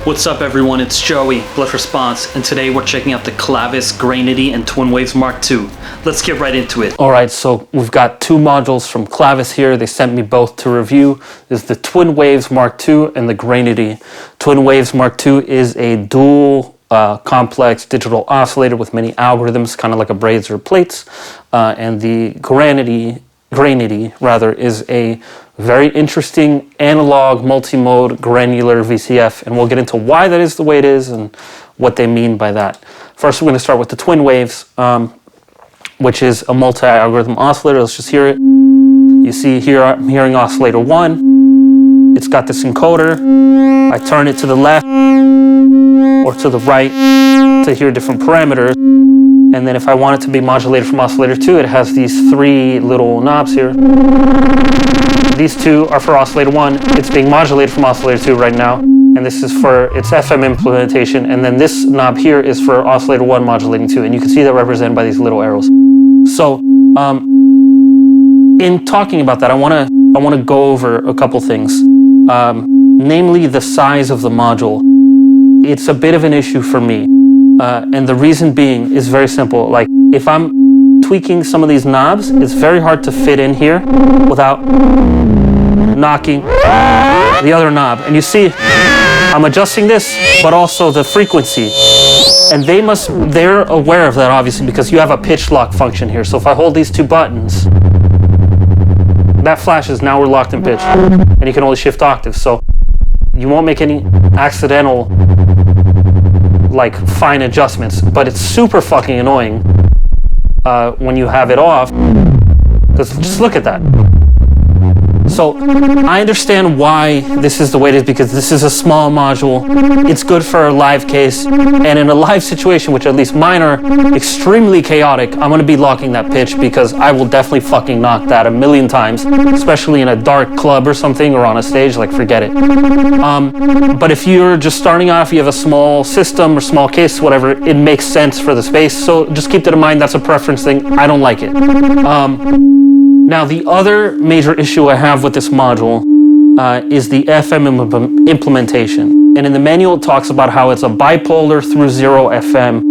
What's up everyone, it's Joey, Bluff Response, and today we're checking out the Klavis Grainity and Twin Waves Mark II. Let's get right into it. Alright, so we've got two modules from Klavis here. They sent me both to review. There's the Twin Waves Mark II and the Grainity. Twin Waves Mark II is a dual complex digital oscillator with many algorithms, kind of like a braids or plates. And the Grainity is a very interesting analog multi-mode granular VCF, and we'll get into why that is the way it is and what they mean by that. First, we're going to start with the Twin Waves, which is a multi-algorithm oscillator. Let's just hear it. You see here I'm hearing oscillator 1. It's got this encoder. I turn it to the left or to the right to hear different parameters. And then if I want it to be modulated from oscillator 2, it has these three little knobs here. These two are for oscillator 1. It's being modulated from oscillator 2 right now. And this is for its FM implementation. And then this knob here is for oscillator 1 modulating 2. And you can see that represented by these little arrows. So in talking about that, I want to go over a couple things. Namely, the size of the module. It's a bit of an issue for me. And the reason being is very simple. Like, if I'm tweaking some of these knobs, it's very hard to fit in here without knocking the other knob. And you see, I'm adjusting this, but also the frequency. And they're aware of that, obviously, because you have a pitch lock function here. So if I hold these two buttons, that flashes, now we're locked in pitch. And you can only shift octaves. So you won't make any accidental, like, fine adjustments, but it's super fucking annoying when you have it off, because just look at that. So I understand why this is the way it is, because this is a small module. It's good for a live case, and in a live situation, which at least mine are extremely chaotic, I'm going to be locking that pitch because I will definitely fucking knock that a million times, especially in a dark club or something, or on a stage. Like, forget it. But if you're just starting off, you have a small system or small case, whatever, it makes sense for the space. So just keep that in mind. That's a preference thing. I don't like it. Now, the other major issue I have with this module is the FM implementation. And in the manual, it talks about how it's a bipolar through zero FM.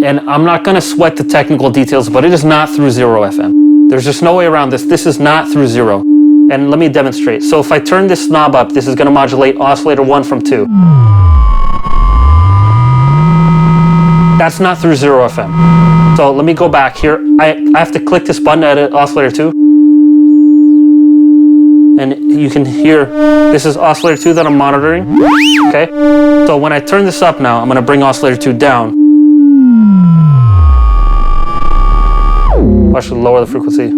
And I'm not going to sweat the technical details, but it is not through zero FM. There's just no way around this. This is not through zero. And let me demonstrate. So if I turn this knob up, this is going to modulate oscillator 1 from 2. That's not through zero FM. So let me go back here. I have to click this button at oscillator 2. And you can hear, this is oscillator 2 that I'm monitoring. Okay? So when I turn this up now, I'm going to bring oscillator 2 down. I should lower the frequency.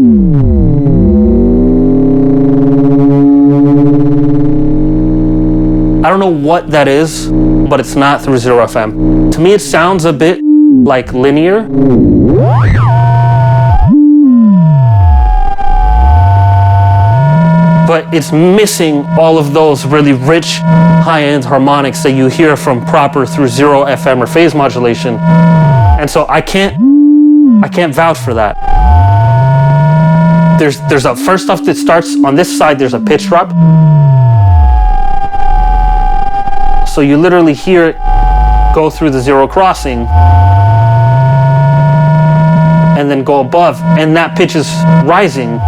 I don't know what that is, but it's not through zero FM. To me, it sounds a bit like linear. But it's missing all of those really rich, high-end harmonics that you hear from proper through zero FM or phase modulation. And so I can't vouch for that. There's a, first off, that starts on this side, there's a pitch drop. So you literally hear it go through the zero crossing and then go above, and that pitch is rising.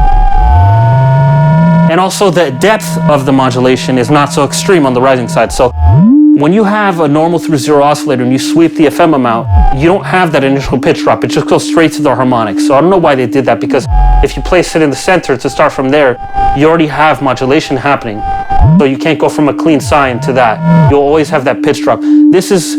And also the depth of the modulation is not so extreme on the rising side. So when you have a normal through zero oscillator and you sweep the FM amount, you don't have that initial pitch drop. It just goes straight to the harmonics. So I don't know why they did that, because if you place it in the center to start from there, you already have modulation happening. So you can't go from a clean sine to that. You'll always have that pitch drop. This is,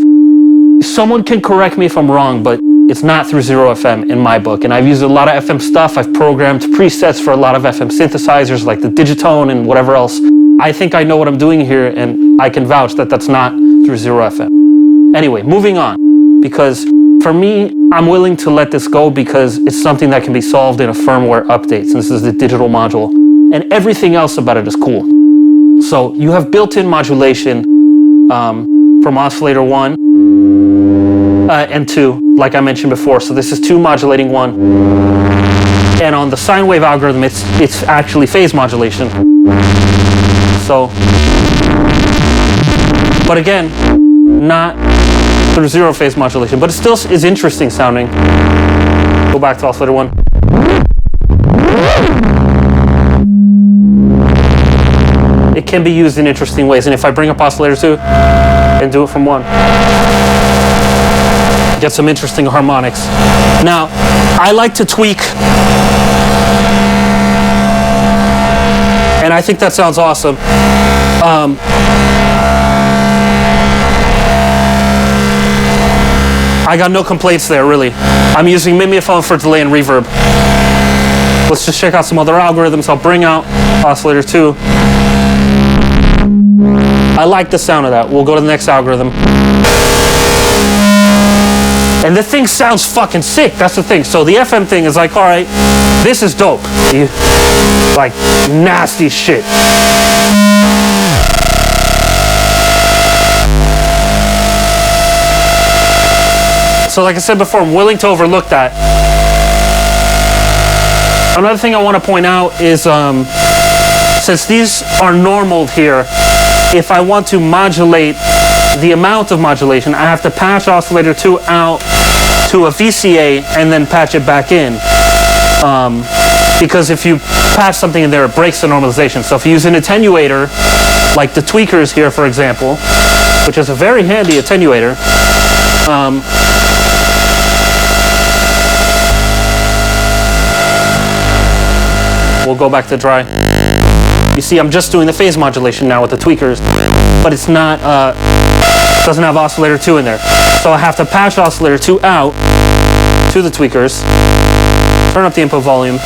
someone can correct me if I'm wrong, but it's not through zero FM in my book. And I've used a lot of FM stuff. I've programmed presets for a lot of FM synthesizers like the Digitone and whatever else. I think I know what I'm doing here, and I can vouch that that's not through zero FM. Anyway, moving on, because for me, I'm willing to let this go because it's something that can be solved in a firmware update, since this is the digital module, and everything else about it is cool. So you have built-in modulation from oscillator 1 and 2, like I mentioned before. So this is 2 modulating 1. And on the sine wave algorithm, it's actually phase modulation. So But again, not through zero phase modulation, but it still is interesting sounding. Go back to oscillator 1. It can be used in interesting ways, and if I bring up oscillator 2 and do it from 1, get some interesting harmonics. Now, I like to tweak, and I think that sounds awesome. I got no complaints there, really. I'm using mimeophone for delay and reverb. Let's just check out some other algorithms. I'll bring out oscillator 2. I like the sound of that. We'll go to the next algorithm. And the thing sounds fucking sick. That's the thing. So the FM thing is like, all right, this is dope. Like, nasty shit. So like I said before, I'm willing to overlook that. Another thing I want to point out is, since these are normaled here, if I want to modulate the amount of modulation, I have to patch oscillator 2 out to a VCA and then patch it back in. Because if you patch something in there, it breaks the normalization. So if you use an attenuator, like the tweakers here, for example, which is a very handy attenuator, we'll go back to dry. You see, I'm just doing the phase modulation now with the tweakers, but it's not, doesn't have oscillator 2 in there. So I have to patch oscillator 2 out to the tweakers, turn up the input volume,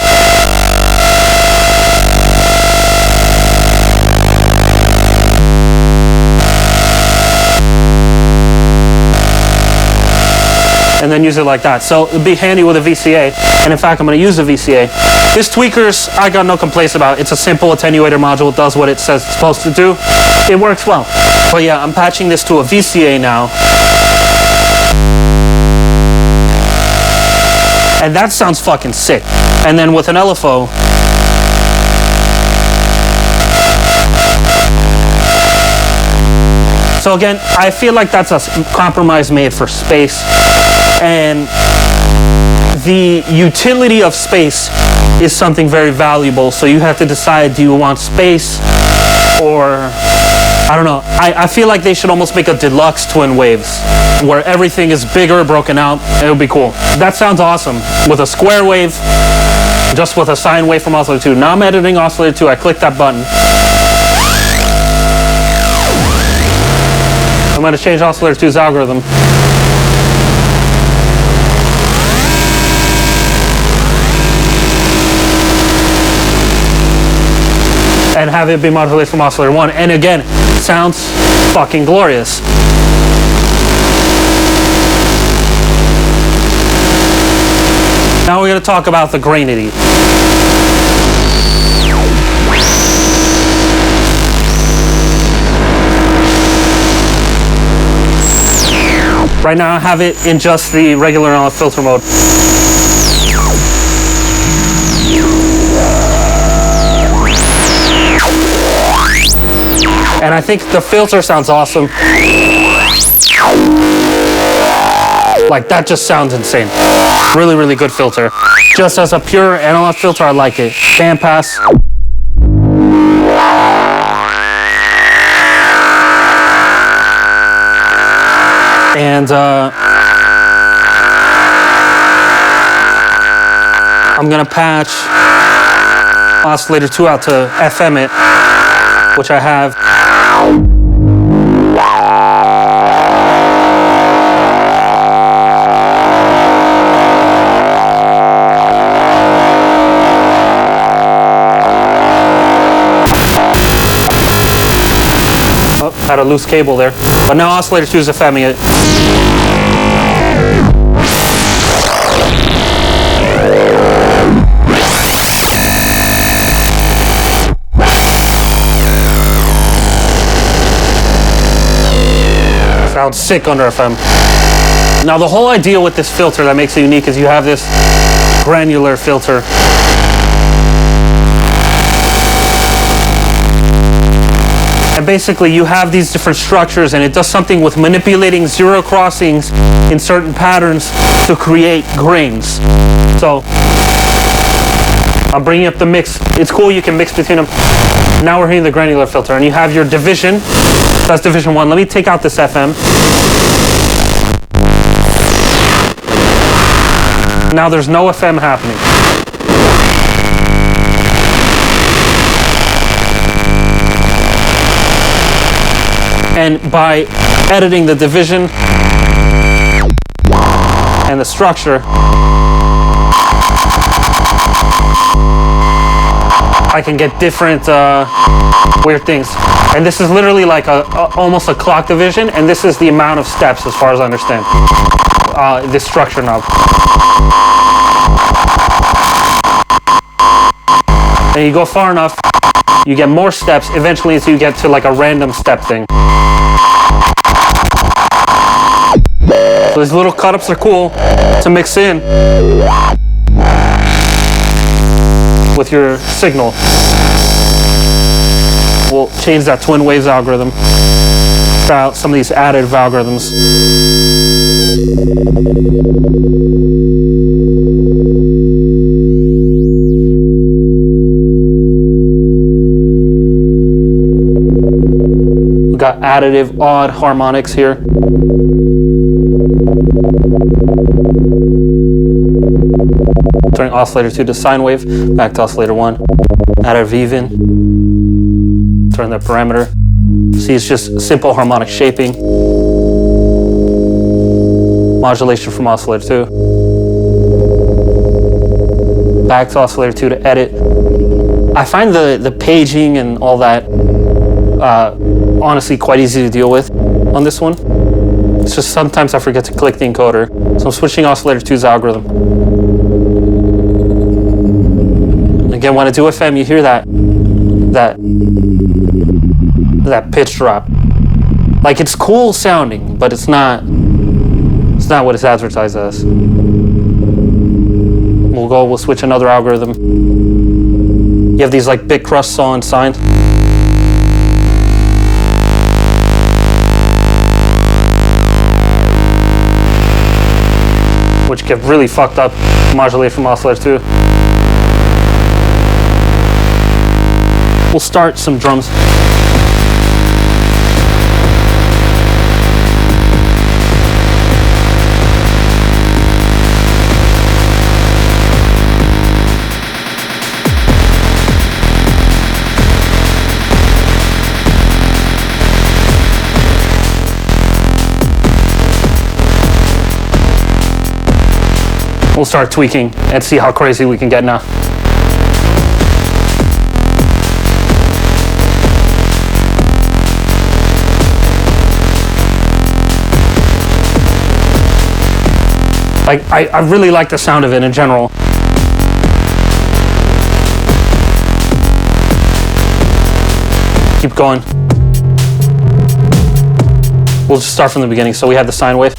and then use it like that. So it'd be handy with a VCA, and in fact I'm going to use a VCA. This tweakers, I got no complaints about. It's a simple attenuator module. It does what it says it's supposed to do. It works well. But yeah, I'm patching this to a VCA now. And that sounds fucking sick. And then with an LFO, so again, I feel like that's a compromise made for space. And the utility of space is something very valuable. So you have to decide, do you want space or, I don't know. I feel like they should almost make a deluxe twin waves where everything is bigger, broken out. It would be cool. That sounds awesome. With a square wave, just with a sine wave from oscillator 2. Now I'm editing oscillator 2. I click that button. I'm going to change oscillator 2's algorithm. And have it be modulated from oscillator 1. And again, sounds fucking glorious. Now we're going to talk about the Grainity. Right now I have it in just the regular filter mode. And I think the filter sounds awesome. Like, that just sounds insane. Really, really good filter. Just as a pure analog filter, I like it. Bandpass. And I'm gonna patch oscillator 2 out to FM it, which I have. Oh, had a loose cable there. But now oscillator 2 is FMing it. Sounds sick under FM. Now the whole idea with this filter that makes it unique is you have this granular filter. And basically you have these different structures, and it does something with manipulating zero crossings in certain patterns to create grains. So I'm bringing up the mix. It's cool, you can mix between them. Now we're hitting the granular filter, and you have your division. That's division 1. Let me take out this FM. Now there's no FM happening. And by editing the division and the structure, I can get different weird things. And this is literally like almost a clock division, and this is the amount of steps as far as I understand. This structure knob. And you go far enough, you get more steps, eventually until you get to like a random step thing. So these little cut-ups are cool to mix in with your signal. We'll change that twin waves algorithm. Try out some of these additive algorithms. We got additive odd harmonics here. Turning oscillator 2 to sine wave, back to oscillator 1. Additive even. Turn the parameter. See, it's just simple harmonic shaping. Modulation from oscillator 2. Back to oscillator 2 to edit. I find the paging and all that honestly quite easy to deal with on this one. It's just sometimes I forget to click the encoder. So I'm switching oscillator 2's algorithm. Again, when I do FM, you hear that pitch drop. Like, it's cool sounding, but it's not what it's advertised as. We'll switch another algorithm. You have these like bit crust saw and sine. Which get really fucked up, modulate from oscillator 2. We'll start some drums. We'll start tweaking and see how crazy we can get now. Like, I really like the sound of it in general. Keep going. We'll just start from the beginning. So we have the sine wave.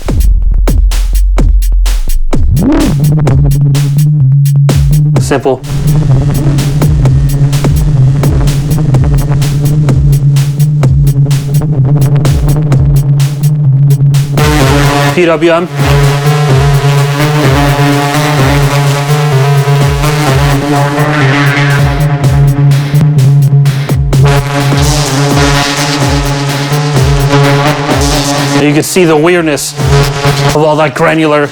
Simple. PWM. And you can see the weirdness of all that granular.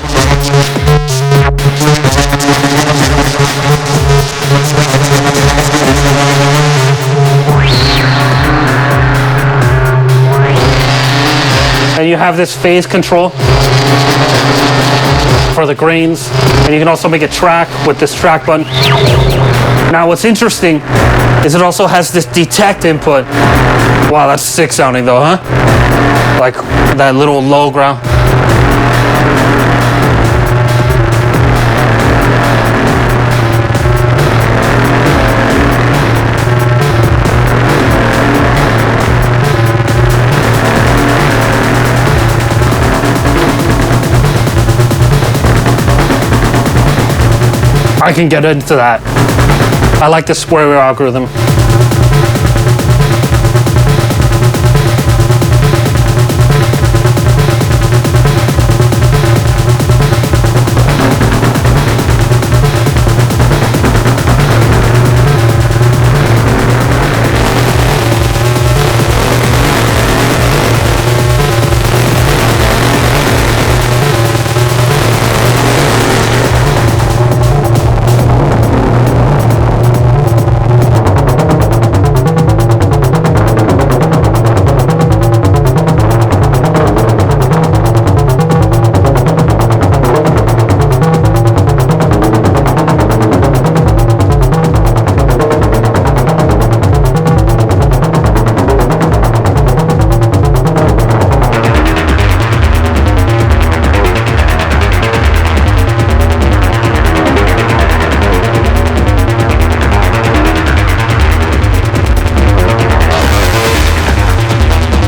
And you have this phase control for the grains, and you can also make a track with this track button. Now what's interesting is it also has this detect input. Wow, that's sick sounding though, huh? Like that little low ground. I can get into that. I like the square wave algorithm.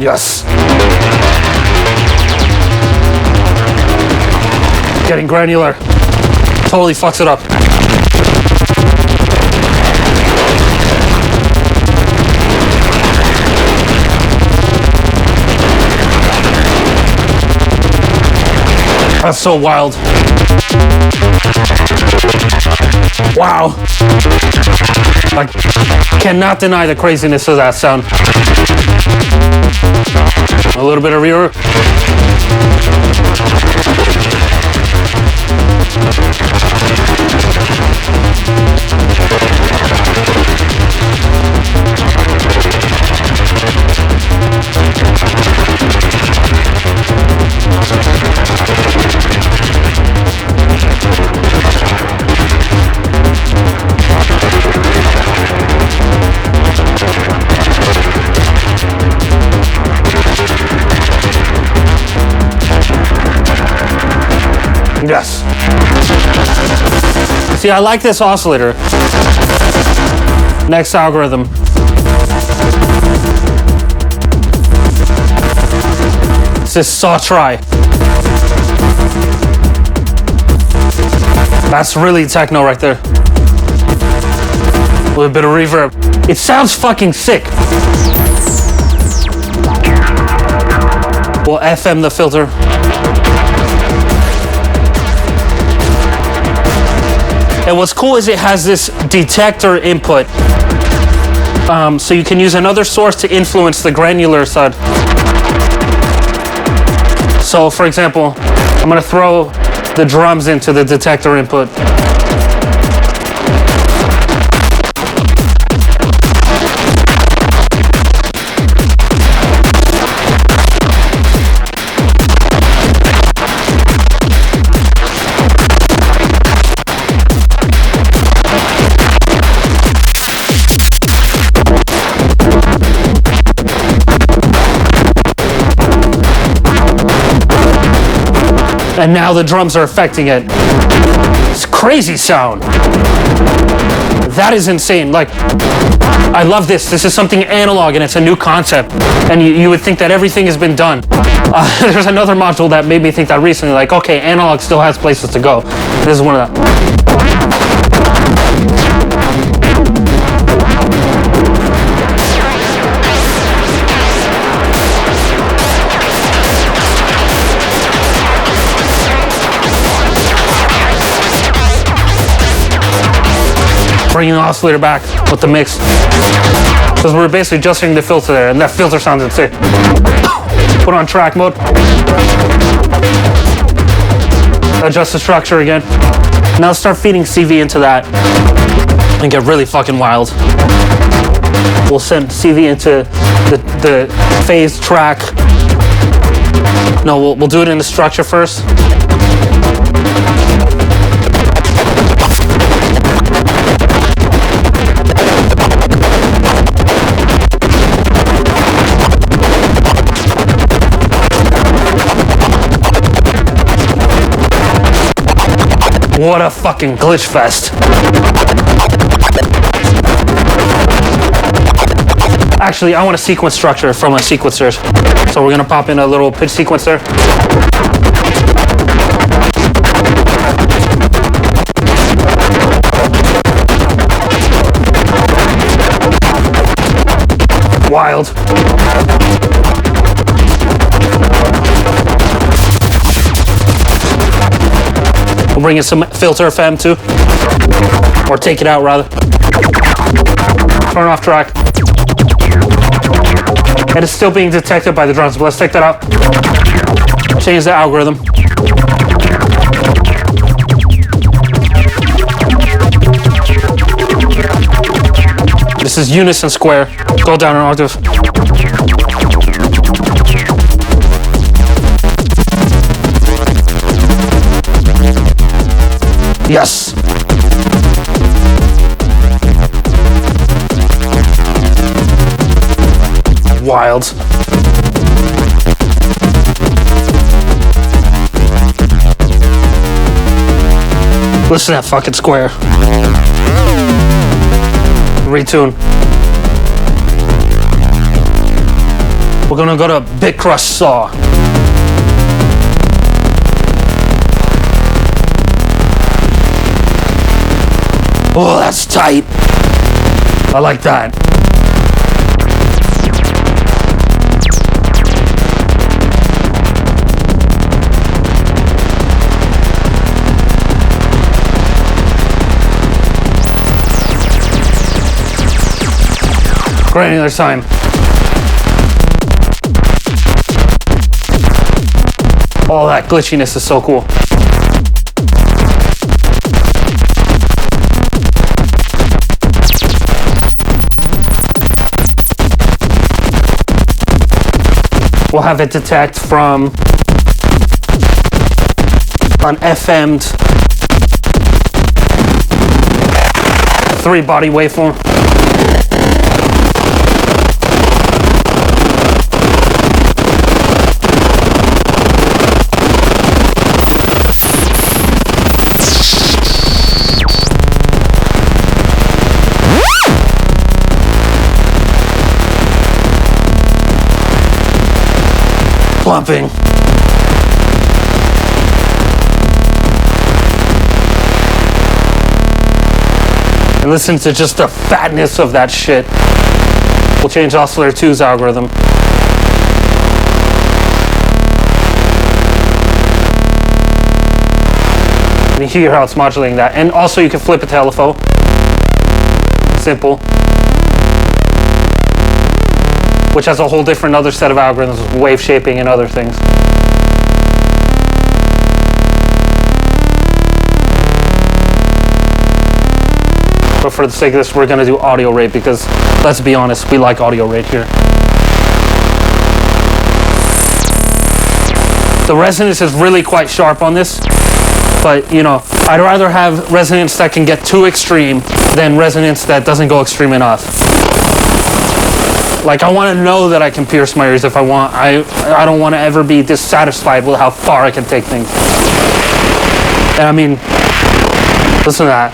Yes. Getting granular. Totally fucks it up. That's so wild. Wow. I cannot deny the craziness of that sound. A little bit of reverb. Yes. See, I like this oscillator. Next algorithm. This is saw try. That's really techno right there. A little bit of reverb. It sounds fucking sick. We'll FM the filter. And what's cool is it has this detector input. So you can use another source to influence the granular side. So for example, I'm gonna throw the drums into the detector input. And now the drums are affecting it. It's crazy sound. That is insane. Like, I love this. This is something analog and it's a new concept. And you would think that everything has been done. There's another module that made me think that recently. Like, okay, analog still has places to go. This is one of them. Bringing the oscillator back with the mix. Because we're basically adjusting the filter there, and that filter sounds insane. Put on track mode. Adjust the structure again. Now start feeding CV into that and get really fucking wild. We'll send CV into the phase track. No, we'll do it in the structure first. What a fucking glitch fest. Actually, I want a sequence structure from a sequencer. So we're gonna pop in a little pitch sequencer. Wild. We'll bring in some filter FM too. Or take it out rather. Turn off track. And it's still being detected by the drums, but let's take that out. Change the algorithm. This is unison square. Go down an octave. Yes. Wild. Listen to that fucking square. Retune. We're gonna go to Bit Crush Saw. Oh, that's tight. I like that. Granular time. All that glitchiness is so cool. We'll have it detect from an FM'd 3-body waveform. Plumping. And listen to just the fatness of that shit. We'll change Oscillator 2's algorithm. And you hear how it's modulating that. And also you can flip it to LFO. Simple. Which has a whole different other set of algorithms, wave shaping and other things. But for the sake of this, we're gonna do audio rate because, let's be honest, we like audio rate here. The resonance is really quite sharp on this, but you know, I'd rather have resonance that can get too extreme than resonance that doesn't go extreme enough. Like, I want to know that I can pierce my ears if I want. I don't want to ever be dissatisfied with how far I can take things. And I mean, listen to that.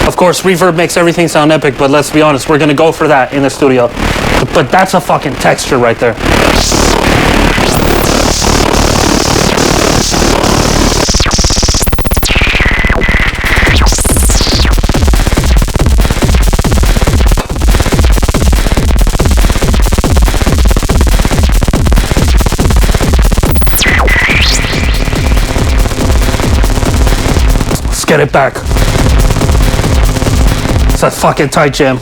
Of course, reverb makes everything sound epic, but let's be honest, we're going to go for that in the studio. But that's a fucking texture right there. Get it back. It's a fucking tight jam.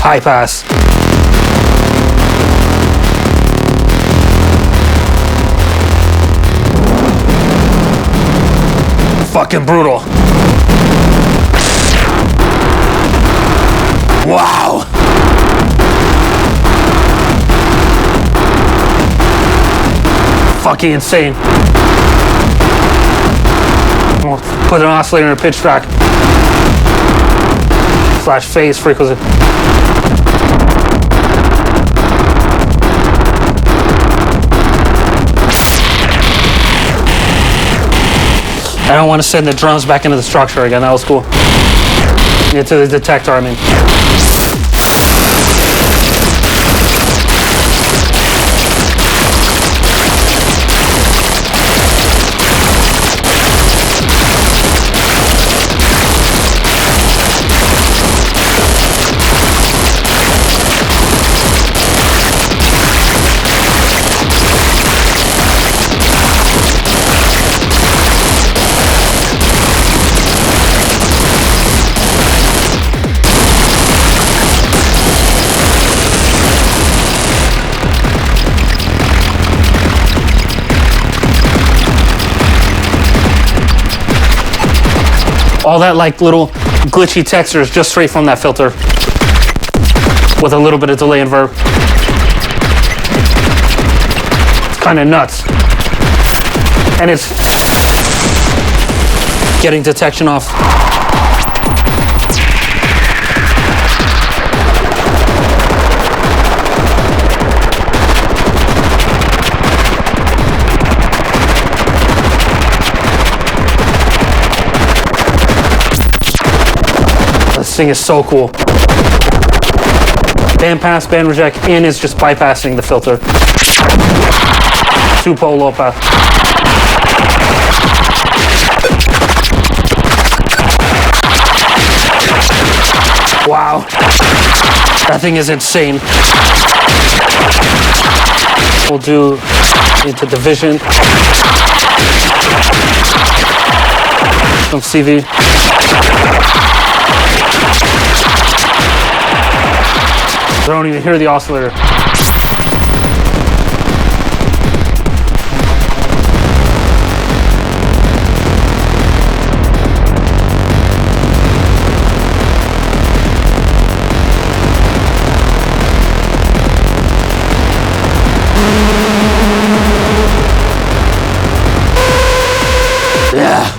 High pass. Fucking brutal. Wow. Fucking insane. We'll put an oscillator in a pitch track. / phase frequency. I don't want to send the drums back into the structure again. That was cool. Into the detector, I mean. All that like little glitchy textures just straight from that filter with a little bit of delay and verb. It's kind of nuts. And it's getting detection off. This thing is so cool. Band pass, band reject, in is just bypassing the filter. 2-pole low pass. Wow, that thing is insane. We'll do into division. Some CV. I don't even hear the oscillator. Yeah.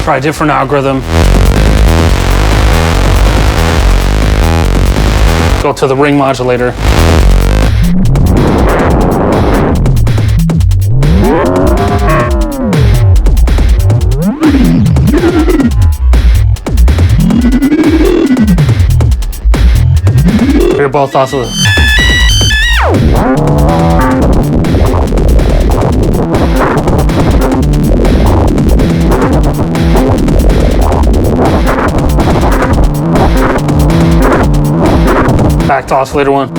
Try a different algorithm. Go to the ring modulator. You're both also. Back to oscillator 1.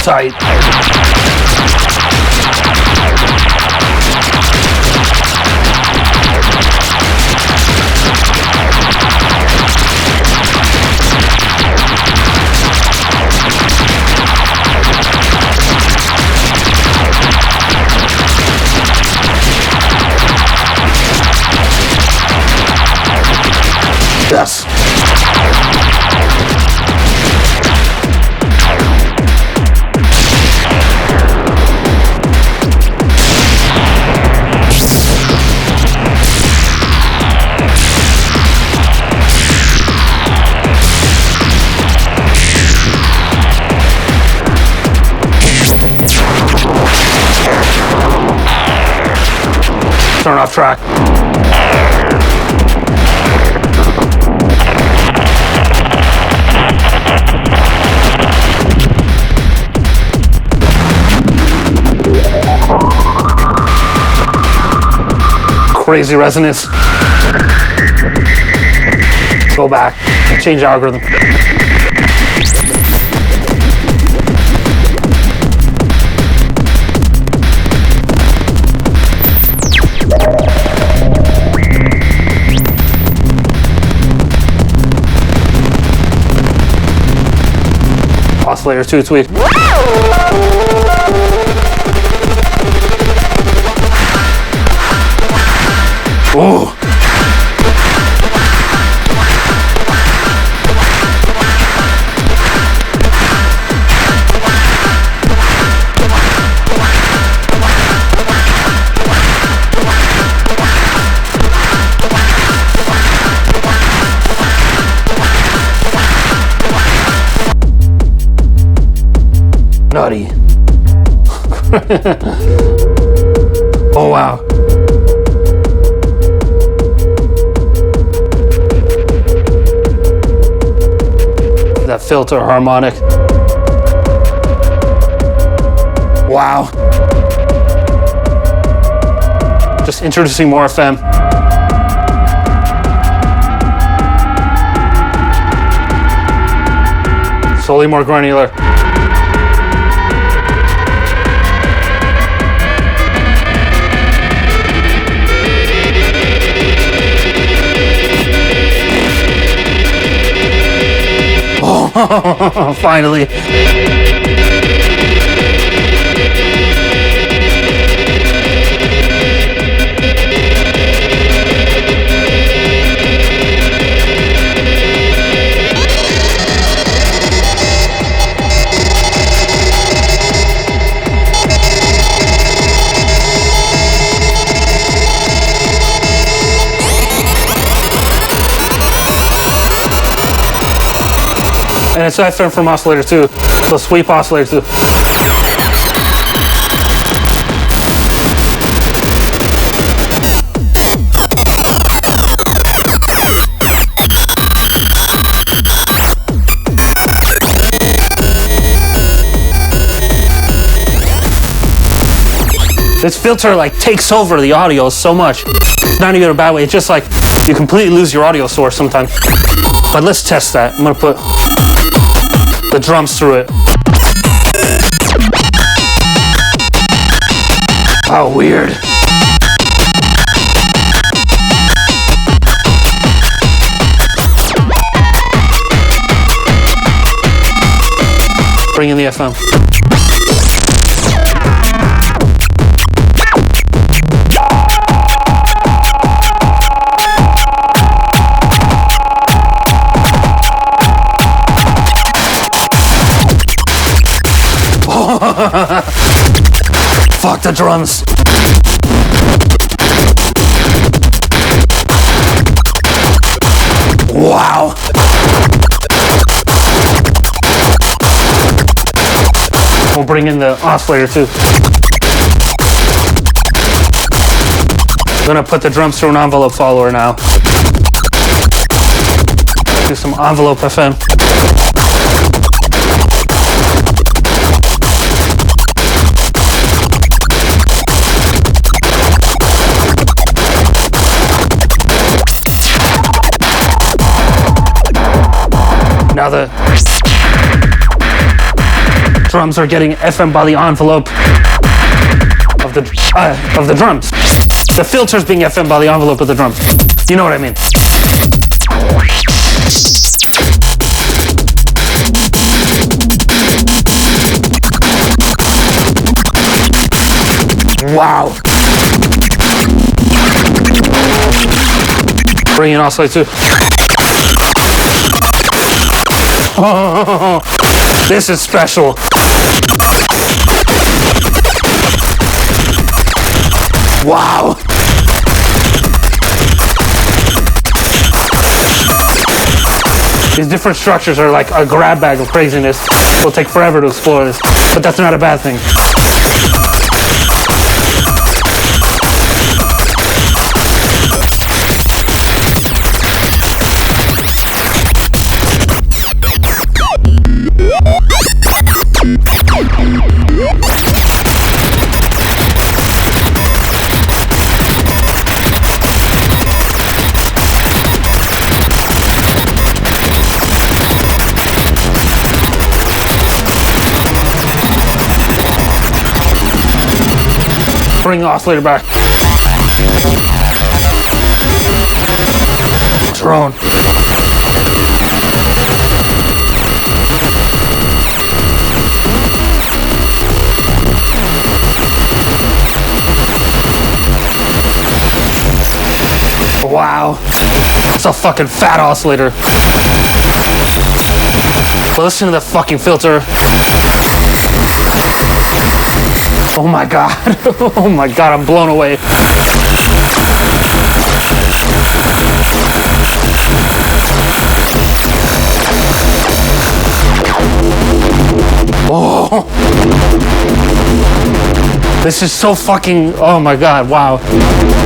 Tight. Yes. Turn off track. Crazy resonance. Go back, change algorithm. Oscillator 2 tweak. Ooh. Nutty. Oh wow. That filter harmonic. Wow. Just introducing more FM. Slowly more granular. Oh, finally. And it's FM from oscillator 2, so sweep oscillator 2. This filter like takes over the audio so much. Not even a bad way, it's just like you completely lose your audio source sometimes. But let's test that. I'm gonna put the drums through it. Oh, weird. Bring in the FM. Fuck the drums. Wow. We'll bring in the oscillator too. I'm gonna put the drums through an envelope follower now. Do some envelope FM. Now the drums are getting FM by the envelope of the drums. The filter's being FM by the envelope of the drums. You know what I mean? Wow. Bring in oscillator 2. Oh, this is special. Wow. These different structures are like a grab bag of craziness. It'll take forever to explore this, but that's not a bad thing. Bring the oscillator back. Drone. Wow. It's a fucking fat oscillator. But listen to the fucking filter. Oh my god. Oh my god, I'm blown away. Oh. This is so fucking, oh my god, wow.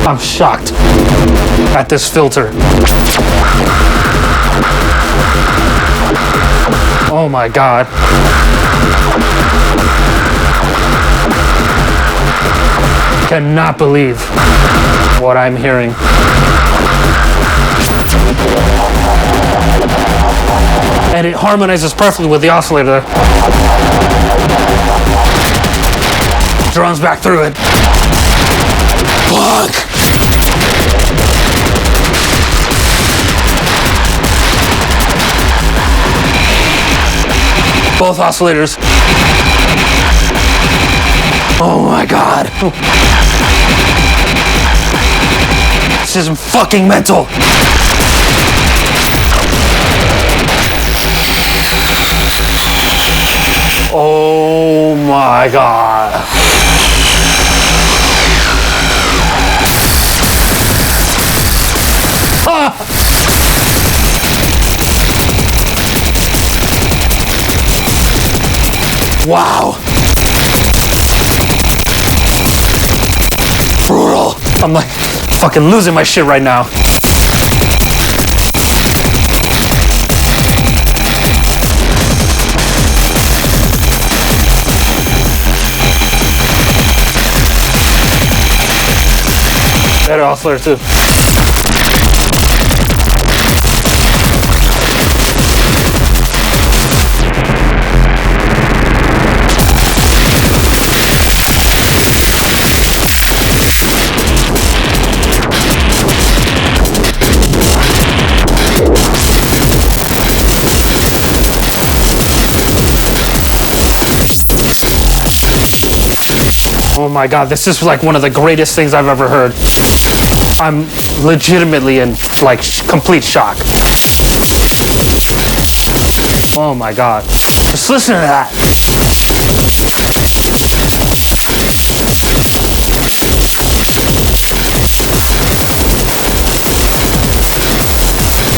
I'm shocked at this filter. Oh my god. Cannot believe what I'm hearing. And and it harmonizes perfectly with the oscillator there. Drums back through it. Fuck! Both oscillators. Oh my god. This is fucking mental. Oh my god. Ah! Wow. Brutal. I'm like fucking losing my shit right now. Better oscillator too. Oh my god, this is like one of the greatest things I've ever heard. I'm legitimately in like complete shock. Oh my god. Just listen to that.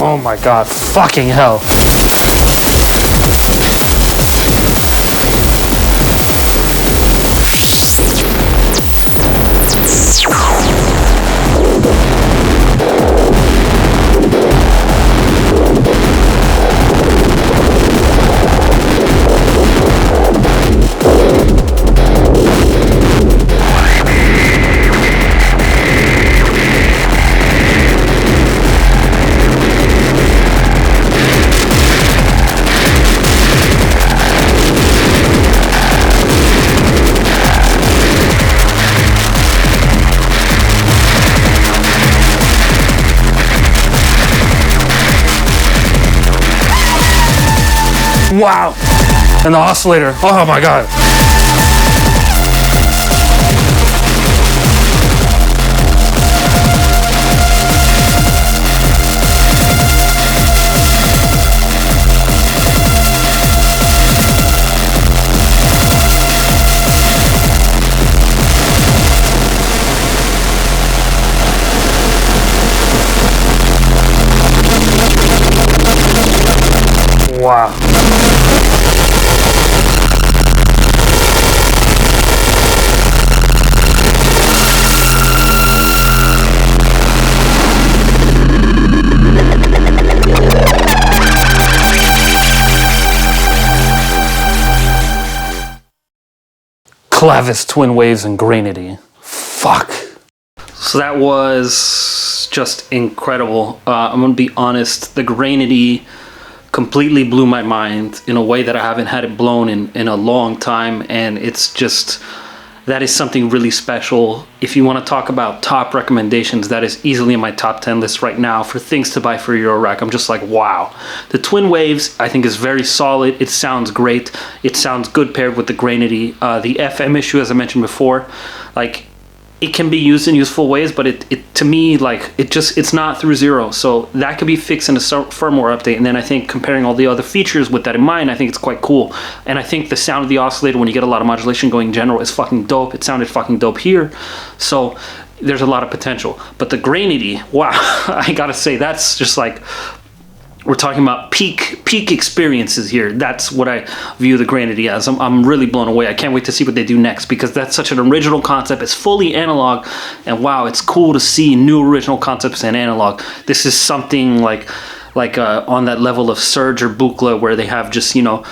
Oh my god, fucking hell. Wow. And the oscillator. Oh my god. Wow. Klavis Twin Waves and Grainity. Fuck. So that was just incredible. I'm gonna be honest, the Grainity completely blew my mind in a way that I haven't had it blown in a long time, and it's just, that is something really special. If you want to talk about top recommendations, that is easily in my top 10 list right now for things to buy for your rack. I'm just like, wow. The Twin Waves I think is very solid. It sounds great. It sounds good paired with the Grainity. The FM issue, as I mentioned before, like, it can be used in useful ways, but it to me, like, it's not through zero. So that could be fixed in a firmware update. And then I think comparing all the other features with that in mind, I think it's quite cool. And I think the sound of the oscillator when you get a lot of modulation going in general is fucking dope. It sounded fucking dope here. So there's a lot of potential. But the Grainity, wow, I gotta say, that's just like, we're talking about peak experiences here. That's what I view the Grainity as. I'm really blown away. I can't wait to see what they do next, because that's such an original concept. It's fully analog, and wow, it's cool to see new original concepts in analog. This is something like on that level of Surge or Buchla, where they have just, you know,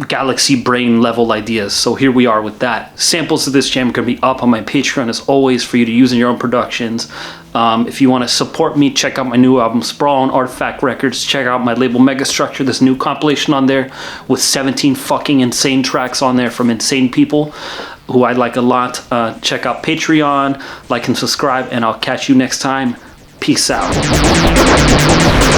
galaxy brain level ideas. So here we are with that. Samples of this jam are going to be up on my Patreon as always for you to use in your own productions. If you want to support me, check out my new album Sprawl on Artifact Records. Check out my label Megastructure. This new compilation on there with 17 fucking insane tracks on there from insane people who I like a lot. Check out Patreon, like and subscribe, and I'll catch you next time. Peace out.